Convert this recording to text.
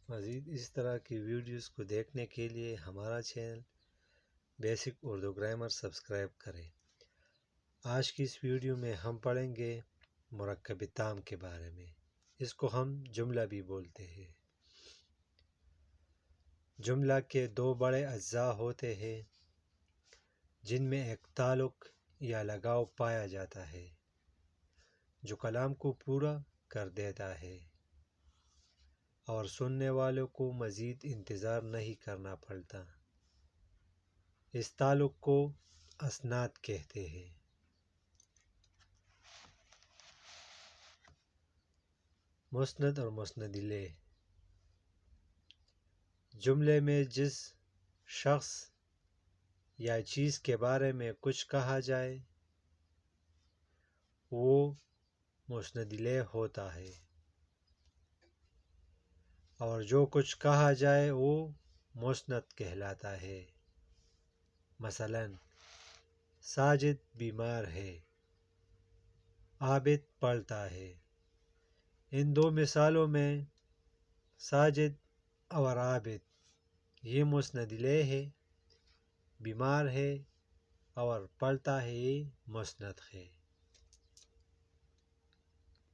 مزید اس طرح کی ویڈیوز کو دیکھنے کے لیے ہمارا channel basic Urdu grammar subscribe کریں۔ آج کی اس ویڈیو میں ہم پڑھیں گے مرکب تام کے بارے میں۔ اس کو ہم جملہ بھی بولتے ہیں۔ جملہ کے دو بڑے اجزاء ہوتے ہیں جن میں ایک تعلق یا لگاؤ پایا جاتا ہے جو کلام کو پورا کر دیتا ہے اور سننے والوں کو مزید انتظار نہیں کرنا پڑتا۔ اس تعلق کو اسناد کہتے ہیں۔ مسند اور مسند الیہ۔ جملے میں جس شخص یا چیز کے بارے میں کچھ کہا جائے وہ مسند الیہ ہوتا ہے اور جو کچھ کہا جائے وہ مسند کہلاتا ہے۔ مثلا ساجد بیمار ہے، عابد پڑھتا ہے۔ ان دو مثالوں میں ساجد اور عابد یہ مسند الیہ ہے، بیمار ہے اور پڑھتا ہے یہ مسند ہے۔